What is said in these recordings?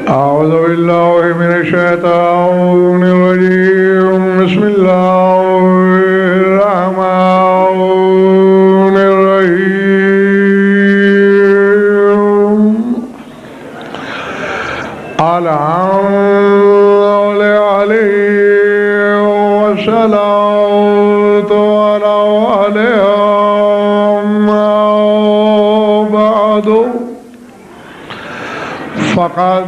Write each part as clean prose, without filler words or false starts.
أعوذ بالله من الشيطان الرجيم بسم الله الرحمن الرحيم الحمد لله والصلاة عليهم بعد فقد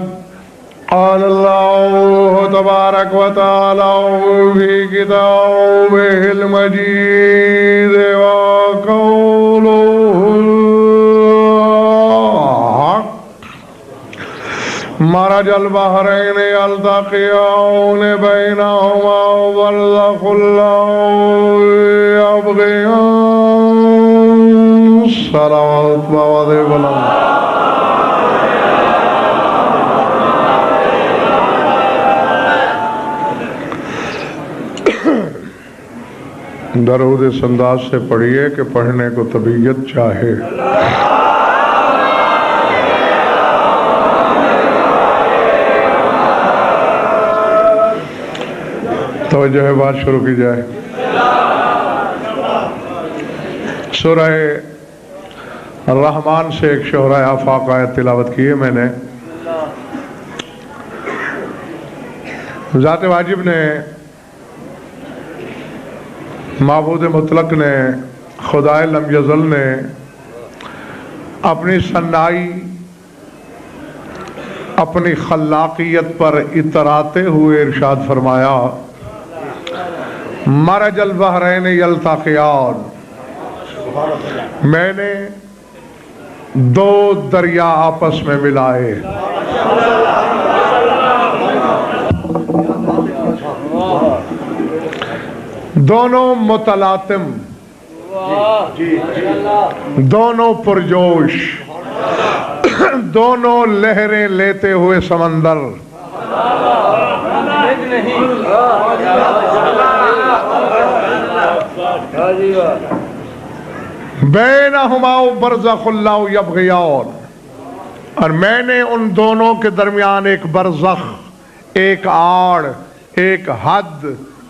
قال الله تبارك وتعالى في كتابه المجيد وقوله الحق مرج البحرين يلتقيان بينهما برزخ لا يبغيان صلوات بوادي بلند. درود اس انداز سے پڑھیے کہ پڑھنے کو طبیعت چاہے. توجہ ہے، بات شروع کی جائے. سورہ الرحمن سے ایک شعرۂ آفاق آیت تلاوت کی ہے میں نے. ذات واجب نے، معبود مطلق نے، خدائے لم یزل نے اپنی صنائی، اپنی خلاقیت پر اتراتے ہوئے ارشاد فرمایا مرج البحرین یلتقیان، میں نے دو دریا آپس میں ملائے. دونوں متلاطم، دونوں پرجوش، دونوں لہریں لیتے ہوئے سمندر. بینہما برزخ لا یبغیان، اور میں نے ان دونوں کے درمیان ایک برزخ، ایک آڑ، ایک حد،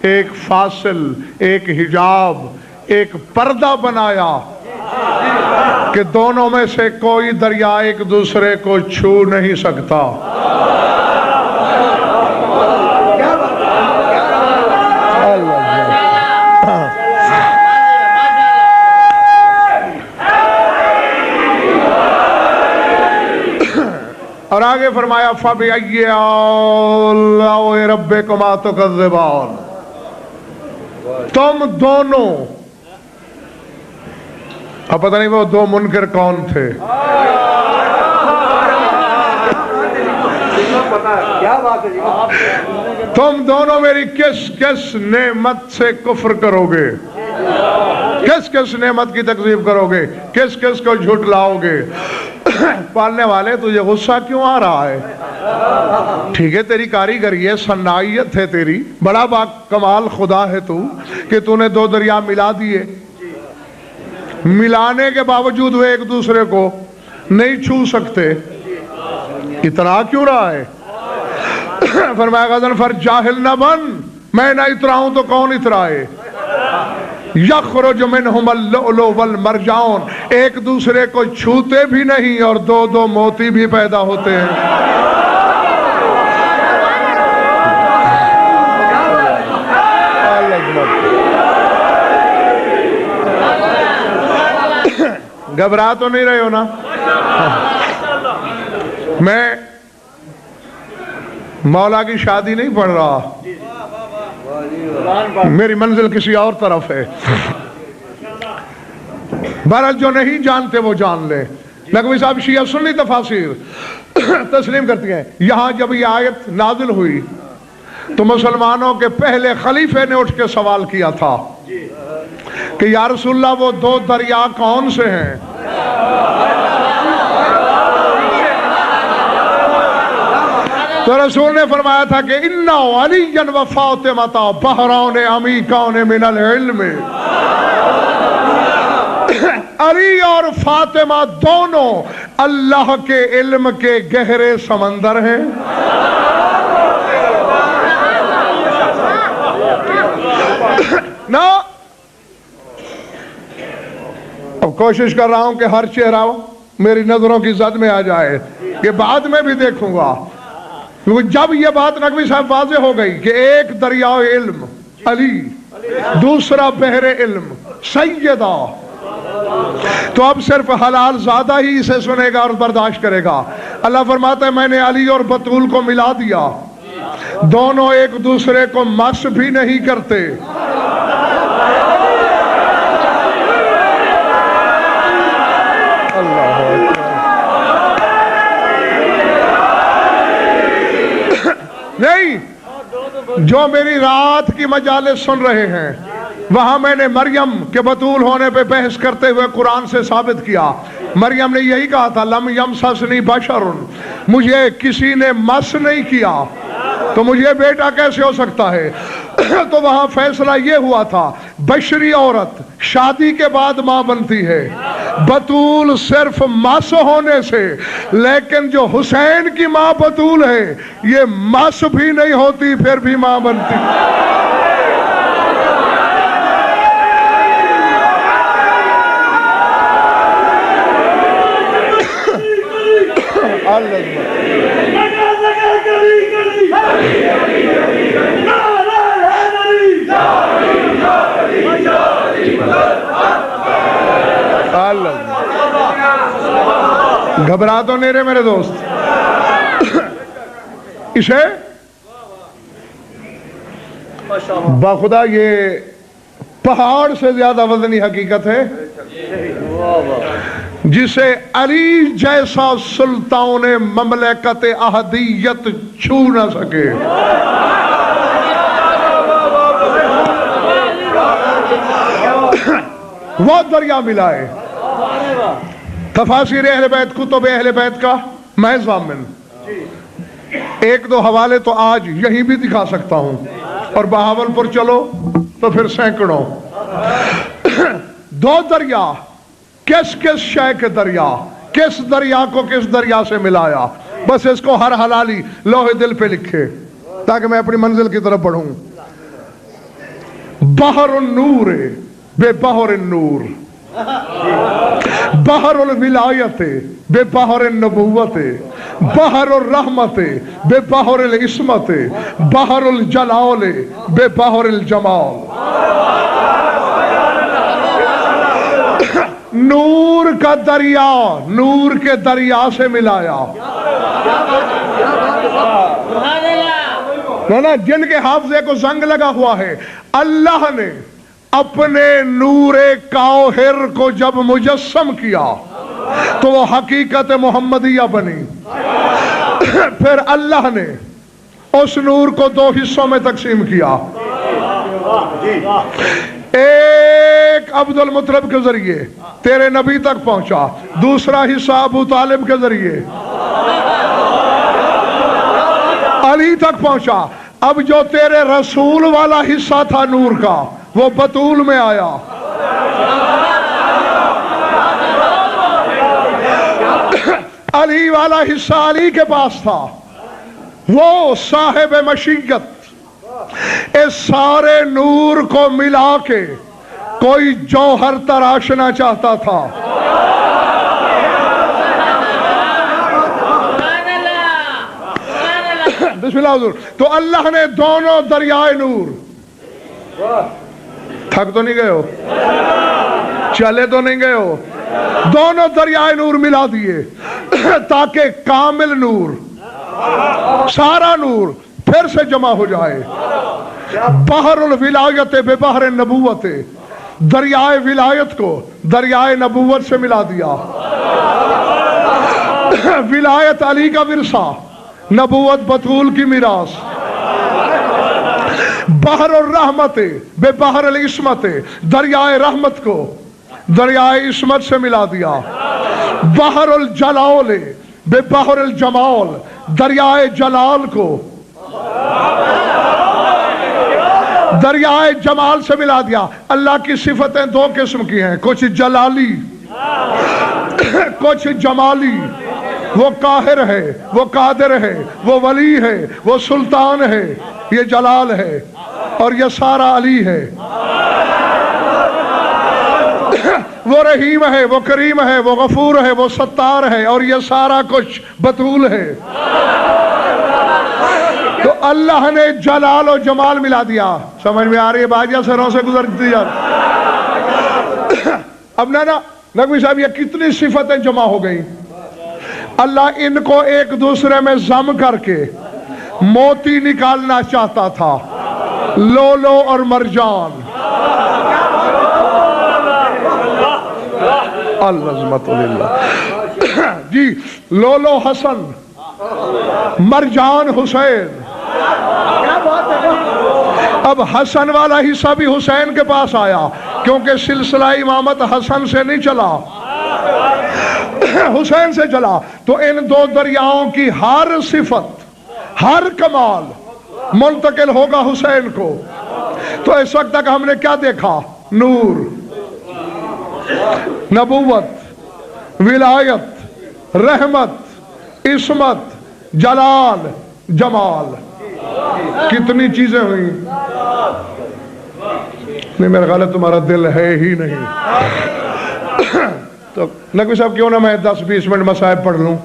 ایک فاصل، ایک حجاب، ایک پردہ بنایا کہ دونوں میں سے کوئی دریا ایک دوسرے کو چھو نہیں سکتا. اور آگے فرمایا فَبِأَيِّ آلَاءِ رَبِّكُمَا تُكَذِّبَانِ، تم دونوں، اب پتہ نہیں وہ دو منکر کون تھے. تم دونوں میری کس کس نعمت سے کفر کرو گے، کس کس نعمت کی تکذیب کرو گے، کس کس کو جھٹلاؤ گے. پالنے والے تجھے غصہ کیوں آ رہا ہے؟ ٹھیک ہے تیری کاریگری ہے، صنعیت ہے تیری، بڑا با کمال خدا ہے تو کہ تو نے دو دریا ملا دیے. ملانے کے باوجود وہ ایک دوسرے کو نہیں چھو سکتے. اترا کیوں رہا ہے؟ فرمایا غضن فر جاہل نہ بن، میں نہ اتراؤں تو کون اترائے. یخرج منہم اللؤلؤ والمرجان، ایک دوسرے کو چھوتے بھی نہیں اور دو دو موتی بھی پیدا ہوتے ہیں. گھبرا تو نہیں رہے ہو نا؟ میں مولا کی شادی نہیں پڑھ رہا، میری منزل کسی اور طرف ہے. بہرحال جو نہیں جانتے وہ جان لیں. نقوی صاحب شیعہ سنی تفاسیر تسلیم کرتی ہیں. یہاں جب یہ آیت نازل ہوئی تو مسلمانوں کے پہلے خلیفے نے اٹھ کے سوال کیا تھا کہ یا رسول اللہ وہ دو دریا کون سے ہیں؟ تو رسول نے فرمایا تھا کہ اِنَّا عَلِيًّا وَفَاطِمَةَ بَحْرَانِ عَمِيقَانِ مِنَ الْعِلْمِ، علی اور فاطمہ دونوں اللہ کے علم کے گہرے سمندر ہیں. نا اب کوشش کر رہا ہوں کہ ہر چہرہ میری نظروں کی زد میں آ جائے. یہ بعد میں بھی دیکھوں گا، کیونکہ جب یہ بات نقوی صاحب واضح ہو گئی کہ ایک دریائے علم علی، دوسرا بحر علم سیدہ، تو اب صرف حلال زادہ ہی اسے سنے گا اور برداشت کرے گا. اللہ فرماتا ہے میں نے علی اور بطول کو ملا دیا، دونوں ایک دوسرے کو مس بھی نہیں کرتے. نہیں، جو میری رات کی مجالس سن رہے ہیں، وہاں میں نے مریم کے بطول ہونے پہ بحث کرتے ہوئے قرآن سے ثابت کیا. مریم نے یہی کہا تھا لم یمسسنی بشر، مجھے کسی نے مس نہیں کیا، تو مجھے بیٹا کیسے ہو سکتا ہے؟ تو وہاں فیصلہ یہ ہوا تھا بشری عورت شادی کے بعد ماں بنتی ہے، بطول صرف مس ہونے سے. لیکن جو حسین کی ماں بطول ہے یہ مس بھی نہیں ہوتی پھر بھی ماں بنتی. گھبرا تو نہیں رہے میرے دوست. اسے باخدا یہ پہاڑ سے زیادہ وزنی حقیقت ہے جسے علی جیسا سلطان مملکت احدیت چھو نہ سکے. وہ دریا ملائے. تفاسیر اہل بیت، کتب اہل بیت کا میں ضامن ایک دو حوالے تو آج یہیں بھی دکھا سکتا ہوں، اور بہاول پور چلو تو پھر سینکڑوں. دو دریا، کس کس شے کے دریا، کس دریا کو کس دریا سے ملایا. بس اس کو ہر حلالی لوہے دل پہ لکھے تاکہ میں اپنی منزل کی طرف بڑھوں. بحر النور بے بحر النور، بحر الولایت بے بحر النبوت، بحر الرحمت بے بحر العصمت، بحر الجلال بے بحر الجمال. نور کا دریا نور کے دریا سے ملایا. نا جن کے حافظے کو زنگ لگا ہوا ہے، اللہ نے اپنے نور کاوہر کو جب مجسم کیا تو وہ حقیقت محمدیہ بنی. پھر اللہ نے اس نور کو دو حصوں میں تقسیم کیا. ایک عبد المطلب کے ذریعے تیرے نبی تک پہنچا، دوسرا حصہ ابو طالب کے ذریعے علی تک پہنچا. اب جو تیرے رسول والا حصہ تھا نور کا وہ بطول میں آیا. علی والا حصہ علی کے پاس تھا، وہ صاحب مشیت اس سارے نور کو ملا کے کوئی جوہر تراشنا چاہتا تھا. بسم اللہ حضور. تو اللہ نے دونوں دریائے نور، تھک تو نہیں گئے ہو، چلے تو نہیں گئے ہو، دونوں دریائے نور ملا دیے تاکہ کامل نور، سارا نور پھر سے جمع ہو جائے. بحر الولایت بے بحر النبوت، دریائے ولایت کو دریائے نبوت سے ملا دیا. ولایت علی کا ورثہ، نبوت بطول کی میراث. بحر الرحمت بے بحر العصمت، دریائے رحمت کو دریائے عصمت سے ملا دیا. بحر الجلال بے بحر الجمال، دریائے جلال کو دریائے جمال سے ملا دیا. اللہ کی صفتیں دو قسم کی ہیں، کچھ جلالی کچھ جمالی، وہ قاہر ہے، وہ قادر ہے، وہ ولی ہے، وہ سلطان ہے، یہ جلال ہے، اور یہ سارا علی ہے، وہ رحیم ہے، وہ کریم ہے، وہ غفور ہے، وہ ستار ہے، اور یہ سارا کچھ بطول ہے۔ تو اللہ نے جلال و جمال ملا دیا۔ سمجھ میں آ رہی ہے بات یا سروں سے گزرتی جا رہی؟ اب نقوی صاحب یہ کتنی صفتیں جمع ہو گئی۔ اللہ ان کو ایک دوسرے میں ضم کر کے موتی نکالنا چاہتا تھا، لولو اور مرجان۔ العظمت للہ جی، لولو حسن، مرجان حسین۔ اب حسن والا حصہ بھی حسین کے پاس آیا، کیونکہ سلسلہ امامت حسن سے نہیں چلا، حسین سے چلا۔ تو ان دو دریاؤں کی ہر صفت، ہر کمال منتقل ہوگا حسین کو۔ تو اس وقت تک ہم نے کیا دیکھا؟ نور، نبوت، ولایت، رحمت، عصمت، جلال، جمال، کتنی چیزیں ہوئیں۔ نہیں میرا خیال ہے تمہارا دل ہے ہی نہیں۔ تو نقوی صاحب کیوں نہ میں 10-20 منٹ مصائب پڑھ لوں؟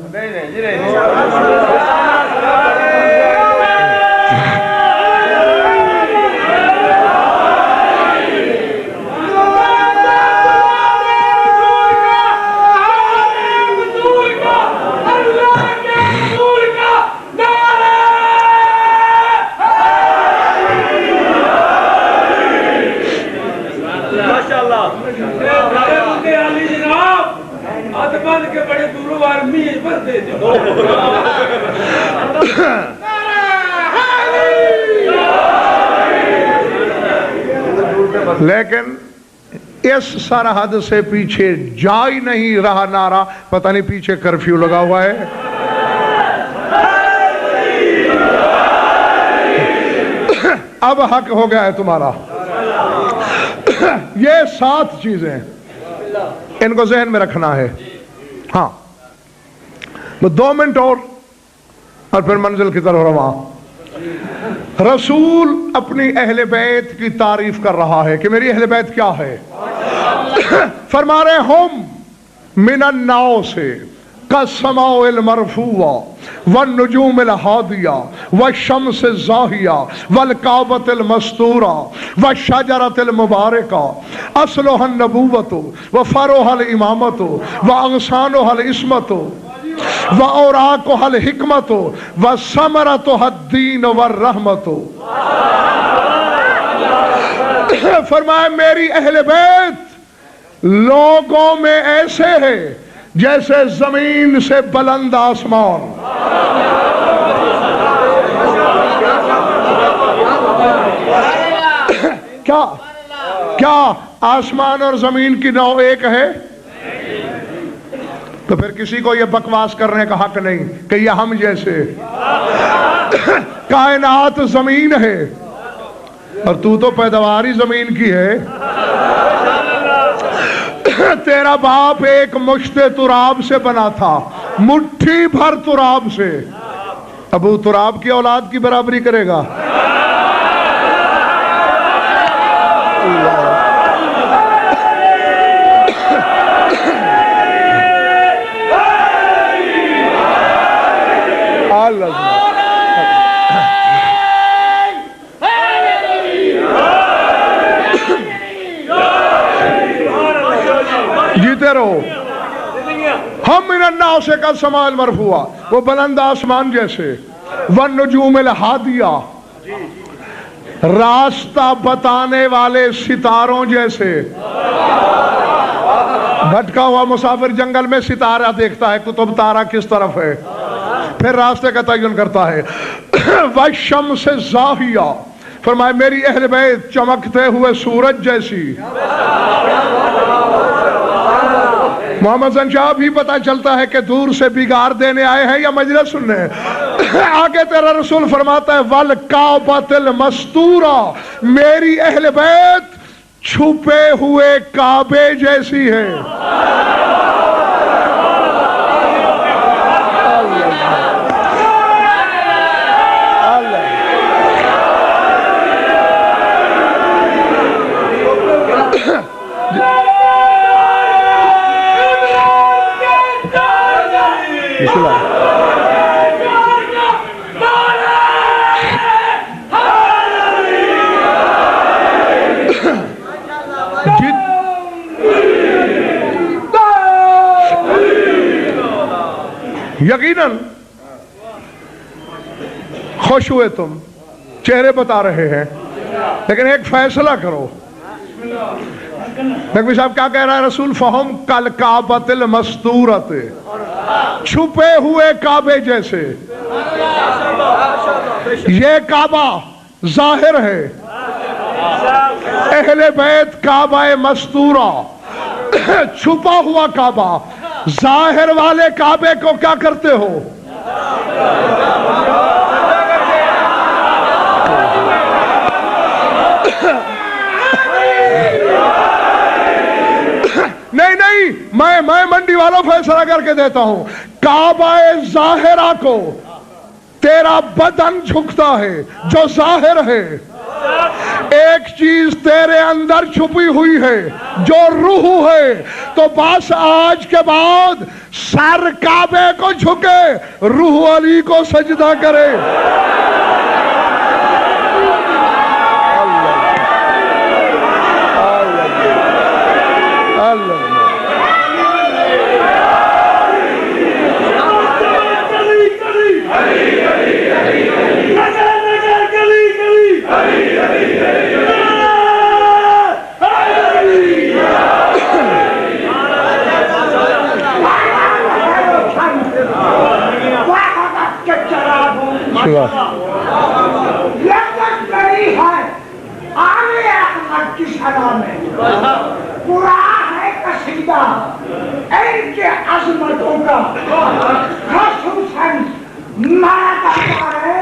لیکن اس سرحد سے پیچھے جا ہی نہیں رہا نعرہ، پتہ نہیں پیچھے کرفیو لگا ہوا ہے۔ اب حق ہو گیا ہے تمہارا۔ یہ 7 چیزیں ان کو ذہن میں رکھنا ہے۔ ہاں 2 منٹ اور پھر منزل کی طرف رواں۔ رسول اپنی اہل بیت کی تعریف کر رہا ہے کہ میری اہل بیت کیا ہے۔ فرما رہے ہم من الناؤ سے کالسماء المرفوع والنجوم الہادیہ والشمس الزاہیہ والکعبۃ المستورہ والشجرۃ المبارکہ اصلها النبوۃ وفرعها الامامۃ واغصانها العصمۃ وَأَوْرَاقُهَا الْحِكْمَةُ وَثَمَرَتُهَا الدِّينُ وَالرَّحْمَةُ۔ فرمایا میری اہل بیت لوگوں میں ایسے ہے جیسے زمین سے بلند آسمان۔ کیا آسمان اور زمین کی نوع ایک ہے؟ تو پھر کسی کو یہ بکواس کرنے کا حق نہیں کہ یہ ہم جیسے۔ کائنات زمین ہے اور تو پیداوار ہی زمین کی ہے۔ تیرا باپ ایک مشت تراب سے بنا تھا، مٹھی بھر تراب سے۔ ابو تراب کی اولاد کی برابری کرے گا؟ جیتے رہو۔ ہم من الناس کالسماء المرفوع، وہ بلند آسمان جیسے، والنجوم الہادیہ، راستہ بتانے والے ستاروں جیسے۔ بھٹکا ہوا مسافر جنگل میں ستارہ دیکھتا ہے، قطب تارہ کس طرف ہے، پھر راستے کا تعین کرتا ہے۔ والشمس الزاہیہ، فرمائے میری اہل بیت چمکتے ہوئے سورج جیسی۔ محمد زنشاہ بھی پتا چلتا ہے کہ دور سے بگار دینے آئے ہیں یا مجلس سننے۔ آگے تیرا رسول فرماتا ہے والکعبۃ المستورہ، میری اہل بیت چھپے ہوئے کعبے جیسی ہے۔ یقیناً خوش ہوئے تم، چہرے بتا رہے ہیں، لیکن ایک فیصلہ کرو۔ نقوی صاحب کیا کہہ رہا ہے رسول؟ فہم کالکعبۃ المستورۃ، چھپے ہوئے کعبے جیسے۔ یہ کعبہ ظاہر ہے، اہل بیت کعبہ مستورہ، چھپا ہوا کعبہ۔ ظاہر والے کعبے کو کیا کرتے ہو؟ نہیں، میں منڈی والوں فیصلہ کر کے دیتا ہوں۔ کعبہ ظاہرہ کو تیرا بدن جھکتا ہے، جو ظاہر ہے۔ ایک چیز تیرے اندر چھپی ہوئی ہے جو روح ہے، تو بس آج کے بعد سر کعبے کو جھکے، روح علی کو سجدہ کرے۔ قرآن ہے قصیدہ ان کے عظمتوں کا، خصوصاً مانا جاتا ہے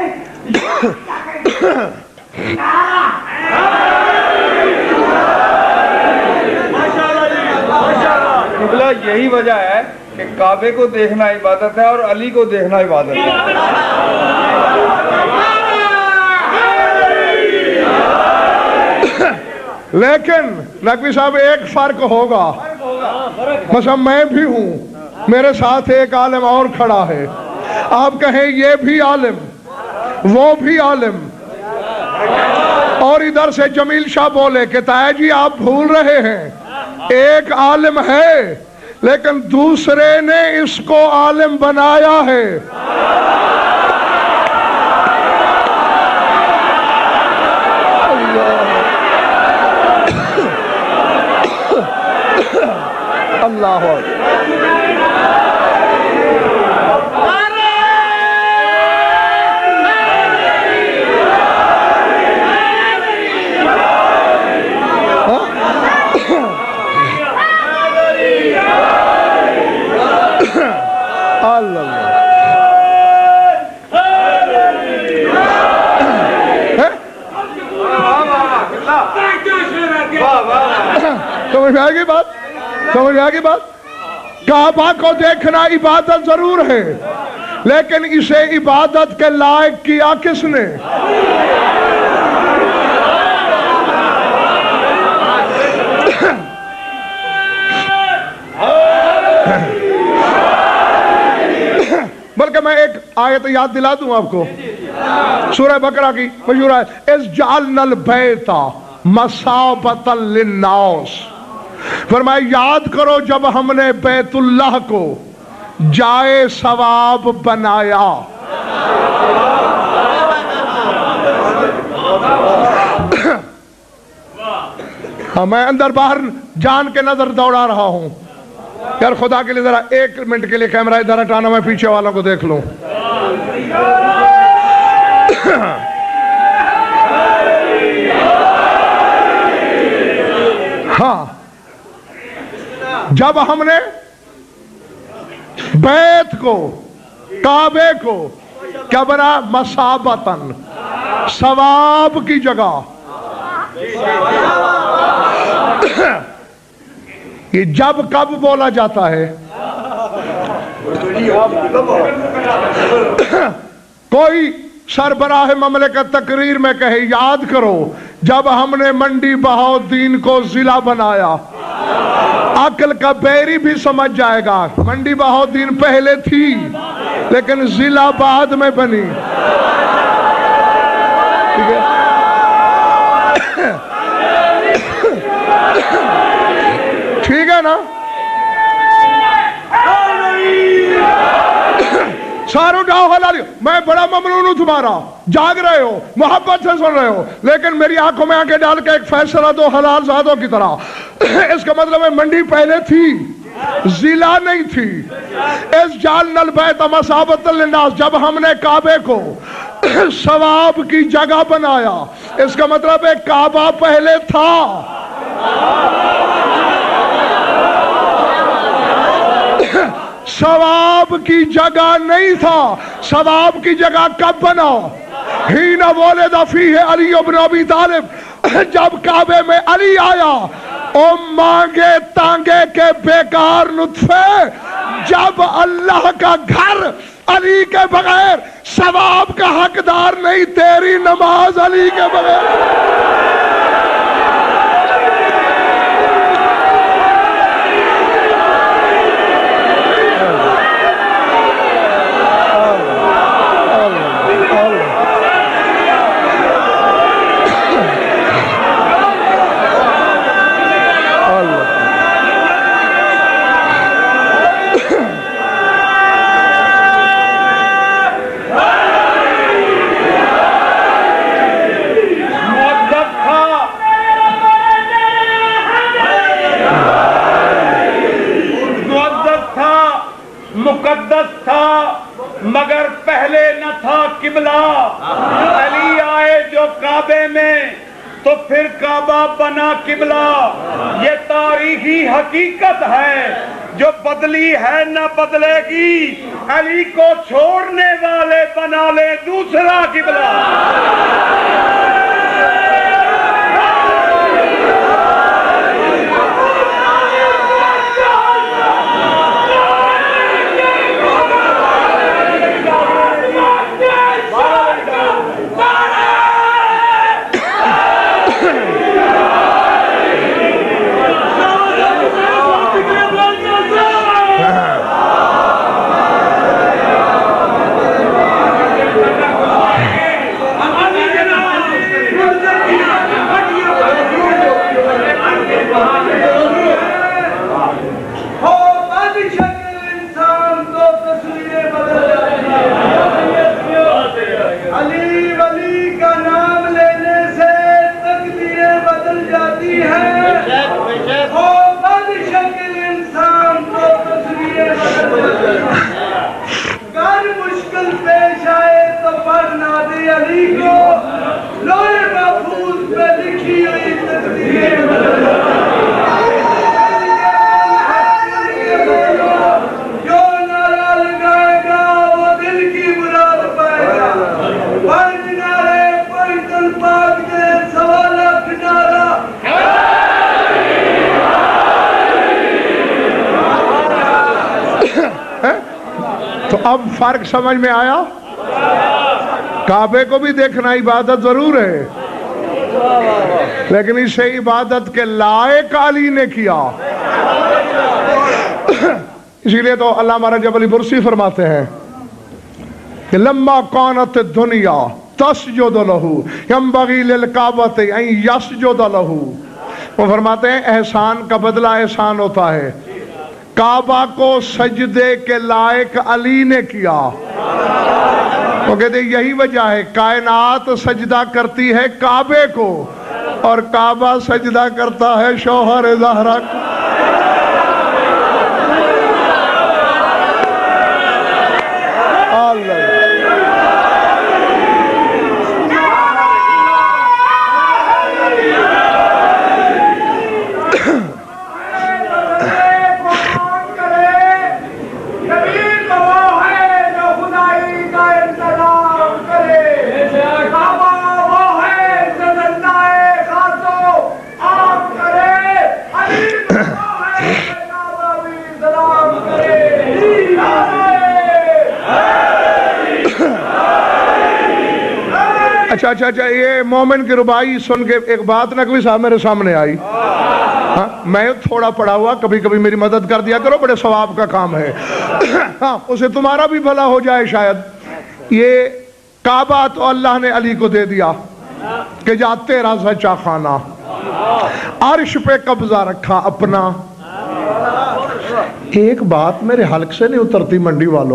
قبلہ۔ یہی وجہ ہے کہ کعبے کو دیکھنا عبادت ہے اور علی کو دیکھنا عبادت ہے۔ لیکن نقوی صاحب ایک فرق ہوگا، مثلا میں بھی ہوں، میرے ساتھ ایک عالم اور کھڑا ہے، آپ کہیں یہ بھی عالم وہ بھی عالم، اور ادھر سے جمیل شاہ بولے کہ تایا جی آپ بھول رہے ہیں، ایک عالم ہے لیکن دوسرے نے اس کو عالم بنایا ہے۔ اللہ سمجھ میں آئے گی بات؟ سمجھ میں آئے گی بات؟ کعبہ کو دیکھنا عبادت ضرور ہے، لیکن اسے عبادت کے لائق کیا کس نے؟ بلکہ میں ایک آیت یاد دلا دوں آپ کو، سورہ بقرہ کی مشہور ہے، اِذْ جَعَلْنَا الْبَيْتَ مَثَابَةً لِلنَّاسِ، فرمایا یاد کرو جب ہم نے بیت اللہ کو جائے ثواب بنایا۔ میں اندر باہر جان کے نظر دوڑا رہا ہوں، یار خدا کے لیے ذرا ایک منٹ کے لیے کیمرہ ادھر ہٹانا، میں پیچھے والوں کو دیکھ لوں۔ ہاں، جب ہم نے بیت کو کعبے کو کیا بنا؟ مثابتاً، ثواب کی جگہ۔ یہ جب کب بولا جاتا ہے؟ کوئی سربراہ مملکت تقریر میں کہے یاد کرو جب ہم نے منڈی بہاؤالدین کو ضلع بنایا، عقل کا بیری بھی سمجھ جائے گا منڈی بہاؤالدین پہلے تھی لیکن ضلع بعد میں بنی۔ ٹھیک ہے، ٹھیک ہے نا؟ سارے اٹھاؤ حلالی. میں بڑا ممنون ہوں تمہارا, جاگ رہے ہو, محبت سے سن رہے ہو, لیکن میری آنکھوں میں آنکھیں ڈال کے ایک فیصلہ دو حلال زادوں کی طرح. اس کا مطلب ہے منڈی پہلے تھی, ضلع نہیں تھی. اس جعلنا البیت مثابۃ للناس, جب ہم نے کعبے کو ثواب کی جگہ بنایا, اس کا مطلب ہے کعبہ پہلے تھا. ثواب کی جگہ نہیں تھا. ثواب کی جگہ کب بنا؟ حین ولد فیہ علی بن ابی طالب, جب کعبے میں علی آیا. او مانگے تانگے کے بیکار نطفے, جب اللہ کا گھر علی کے بغیر ثواب کا حقدار نہیں. تیری نماز علی کے بغیر. مقدس تھا مگر پہلے نہ تھا قبلہ. علی آئے جو کعبے میں تو پھر کعبہ بنا قبلہ. یہ تاریخی حقیقت ہے جو بدلی ہے نہ بدلے گی. علی کو چھوڑنے والے بنا لے دوسرا قبلہ. تو اب فرق سمجھ میں آیا؟ کعبے کو بھی دیکھنا عبادت ضرور ہے, لیکن اسے عبادت کے لائق علی نے کیا. اسی لیے تو علامہ رجب علی برسی فرماتے ہیں کہ لما کانت الدنیا تسجد لہ ینبغی للکعبۃ ان یسجد لہ. وہ فرماتے ہیں احسان کا بدلہ احسان ہوتا ہے. کعبہ کو سجدے کے لائق علی نے کیا. وہ کہتے ہیں یہی وجہ ہے کائنات سجدہ کرتی ہے کعبے کو اور کعبہ سجدہ کرتا ہے شوہر زہرا کو. اچھا یہ مومن کی ربائی سن کے ایک بات نہ کبھی صاحب میرے سامنے آئی. ہاں میں تھوڑا پڑھا ہوا, کبھی کبھی میری مدد کر دیا کرو, بڑے ثواب کا کام ہے. ہاں اسے تمہارا بھی بھلا ہو جائے شاید. یہ کعبہ تو اللہ نے علی کو دے دیا کہ جا تیرا سچا خانہ, عرش پہ قبضہ رکھا اپنا. ایک بات میرے حلق سے نہیں اترتی منڈی والوں.